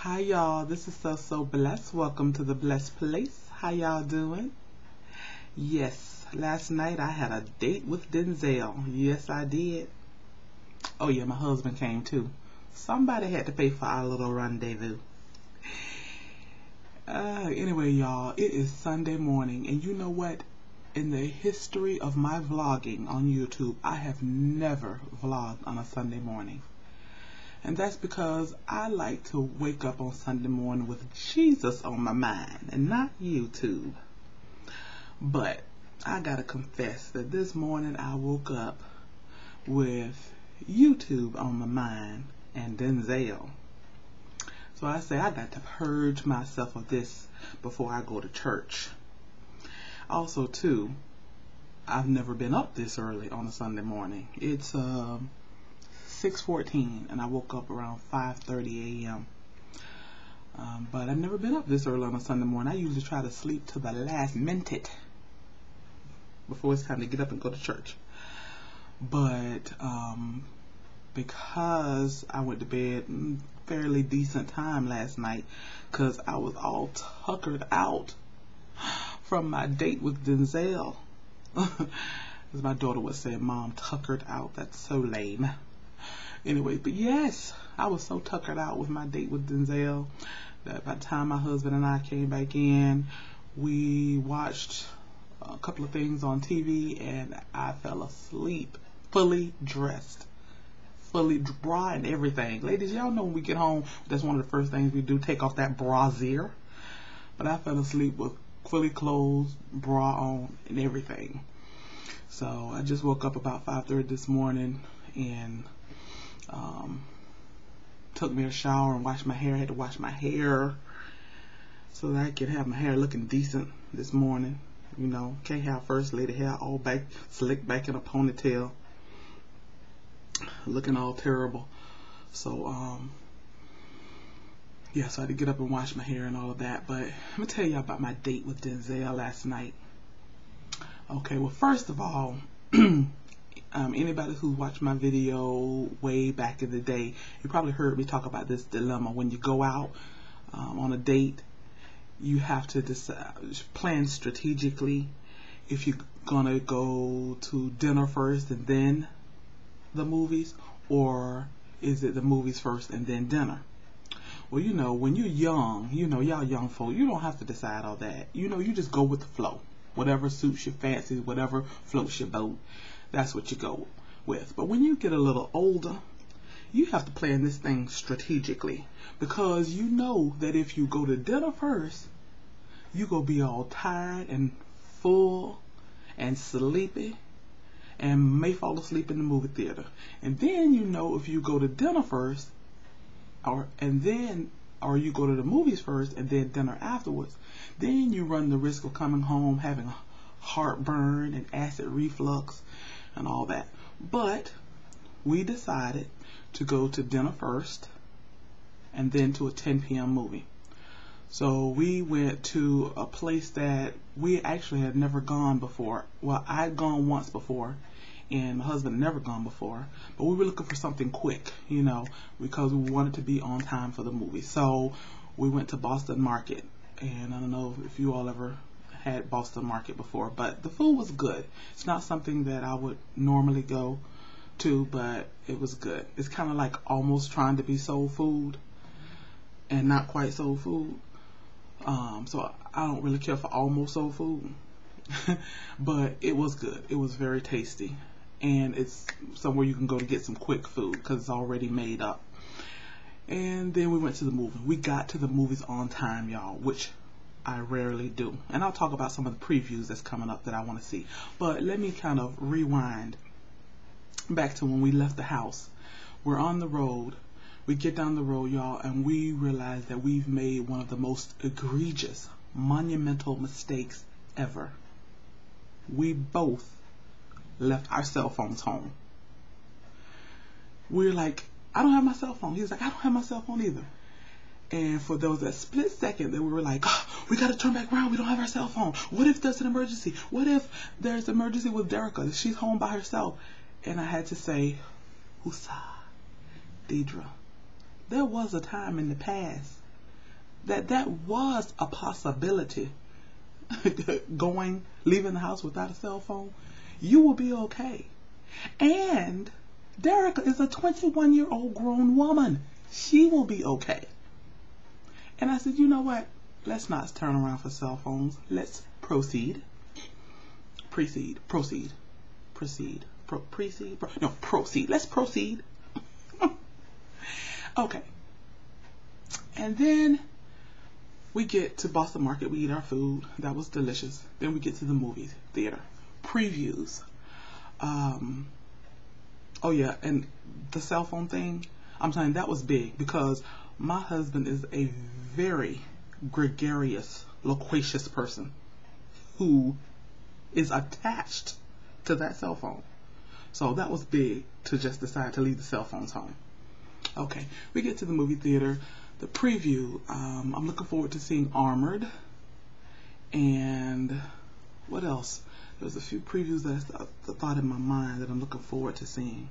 Hi y'all, this is So Blessed. Welcome to the Blessed Place. How y'all doing? Yes, last night I had a date with Denzel. Yes, I did. Oh yeah, my husband came too. Somebody had to pay for our little rendezvous. Anyway, y'all, it is Sunday morning, and you know what? In the history of my vlogging on YouTube, I have never vlogged on a Sunday morning. And that's because I like to wake up on Sunday morning with Jesus on my mind and not YouTube. But I gotta confess that this morning I woke up with YouTube on my mind and Denzel. So I say I got to purge myself of this before I go to church. Also too, I've never been up this early on a Sunday morning. It's 6:14 and I woke up around 5:30 a.m. But I've never been up this early on a Sunday morning. I usually try to sleep to the last minute before it's time to get up and go to church. But because I went to bed fairly decent time last night, because I was all tuckered out from my date with Denzel. As my daughter would say, Mom, tuckered out. That's so lame. Anyway, but yes, I was so tuckered out with my date with Denzel that by the time my husband and I came back in, we watched a couple of things on TV and I fell asleep, fully dressed, fully bra and everything. Ladies, y'all know when we get home, that's one of the first things we do, take off that brassiere. But I fell asleep with fully clothed, bra on and everything. So I just woke up about 5:30 this morning and took me a shower and washed my hair. I had to wash my hair so that I could have my hair looking decent this morning. You know, can't have first lady hair all back, slicked back in a ponytail, looking all terrible. So yeah, so I had to get up and wash my hair and all of that. But let me tell you about my date with Denzel last night. Okay, well, first of all, anybody who watched my video way back in the day, you probably heard me talk about this dilemma. When you go out on a date, you have to decide, plan strategically if you're gonna go to dinner first and then the movies, or is it the movies first and then dinner? Well, you know, when you're young, you know, y'all young folk, you don't have to decide all that. You know, you just go with the flow. Whatever suits your fancy, whatever floats your boat, that's what you go with. But when you get a little older, you have to plan this thing strategically, because you know that if you go to dinner first, you gonna be all tired and full and sleepy and may fall asleep in the movie theater. And then you know if you go to dinner first, or you go to the movies first and then dinner afterwards, then you run the risk of coming home having heartburn and acid reflux and all that. But we decided to go to dinner first and then to a 10 p.m. movie. So we went to a place that we actually had never gone before. Well, I'd gone once before and my husband had never gone before, but we were looking for something quick, you know, because we wanted to be on time for the movie. So we went to Boston Market, and I don't know if you all ever had Boston Market before, but the food was good. It's not something that I would normally go to, but it was good. It's kind of like almost trying to be soul food and not quite soul food. So I don't really care for almost soul food, but it was good. It was very tasty, and it's somewhere you can go to get some quick food because it's already made up. And then we went to the movie. We got to the movies on time, y'all, which I rarely do. And I'll talk about some of the previews that's coming up that I want to see. But let me kind of rewind back to when we left the house. We're on the road. We get down the road, y'all, and we realize that we've made one of the most egregious, monumental mistakes ever. We both left our cell phones home. We're like, I don't have my cell phone. He's like, I don't have my cell phone either. And for those that split second that we were like, oh, we got to turn back around. We don't have our cell phone. What if there's an emergency? What if there's an emergency with Derica? She's home by herself. And I had to say, Husa, Deidre, there was a time in the past that was a possibility, leaving the house without a cell phone, you will be okay. And Derica is a 21-year-old grown woman. She will be okay. And I said, you know what? Let's not turn around for cell phones. Let's proceed. Proceed. Let's proceed. Okay. And then we get to Boston Market. We eat our food. That was delicious. Then we get to the movie theater. Previews. Oh yeah, and the cell phone thing, I'm telling you, that was big because my husband is a very gregarious, loquacious person who is attached to that cell phone. So that was big to just decide to leave the cell phones home. Okay, we get to the movie theater. The preview, I'm looking forward to seeing Armored. And what else? There's a few previews that I thought in my mind that I'm looking forward to seeing.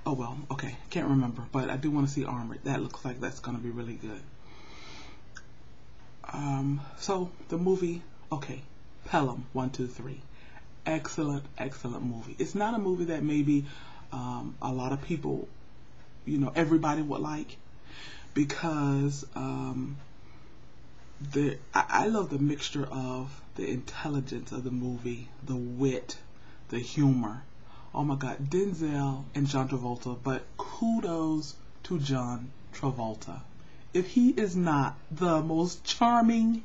Oh well, okay, can't remember, but I do want to see Armored. That looks like that's going to be really good. So the movie, okay, Pelham 1, 2, 3. Excellent movie. It's not a movie that maybe a lot of people, everybody would like, because I love the mixture of the intelligence of the movie, the wit, the humor. Oh my God, Denzel and John Travolta, but kudos to John Travolta. If he is not the most charming,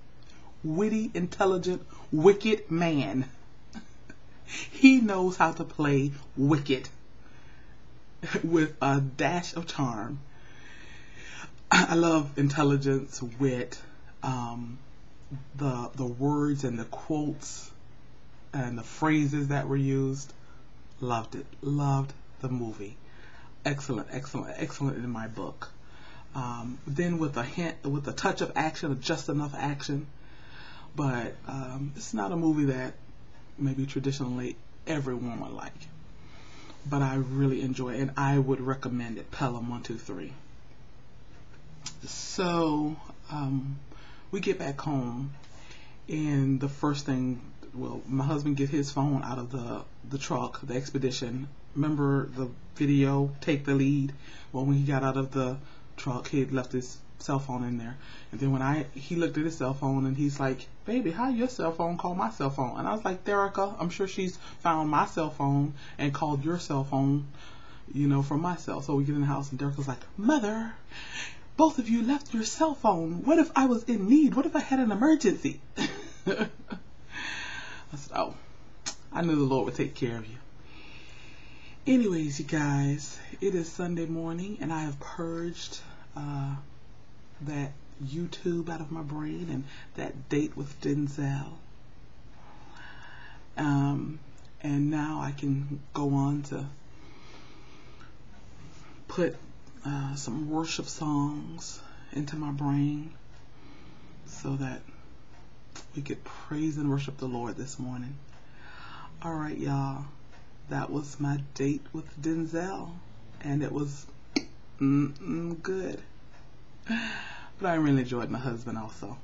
witty, intelligent, wicked man, he knows how to play wicked with a dash of charm. I love intelligence, wit, the words and the quotes and the phrases that were used. Loved it. Loved the movie. Excellent in my book. Then with a touch of action, just enough action. But it's not a movie that maybe traditionally everyone would like. But I really enjoy it, and I would recommend it. Pelham 1, 2, 3. So we get back home, and the first thing, my husband get his phone out of the truck, the Expedition. Remember the video, Take the Lead? Well, when he got out of the truck, he had left his cell phone in there. And then he looked at his cell phone, and he's like, baby, how your cell phone call my cell phone? And I was like, Derica, I'm sure she's found my cell phone and called your cell phone, from my cell. So we get in the house, and Derica's like, Mother, both of you left your cell phone. What if I was in need? What if I had an emergency? I said, oh, I knew the Lord would take care of you. Anyways, you guys, it is Sunday morning, and I have purged that YouTube out of my brain and that date with Denzel. And now I can go on to put some worship songs into my brain so that we could praise and worship the Lord this morning. All right, y'all. That was my date with Denzel, and it was good. But I really enjoyed my husband also.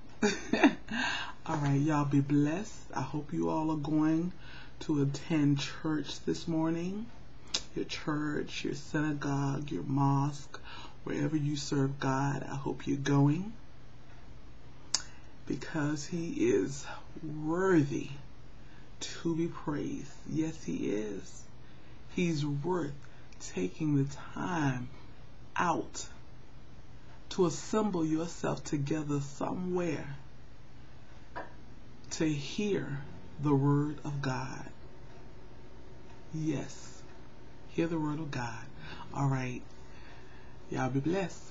All right, y'all be blessed. I hope you all are going to attend church this morning. Your church, your synagogue, your mosque, wherever you serve God. I hope you're going, because he is worthy to be praised. Yes, he is. He's worth taking the time out to assemble yourself together somewhere to hear the word of God. Yes, hear the word of God. All right, y'all be blessed.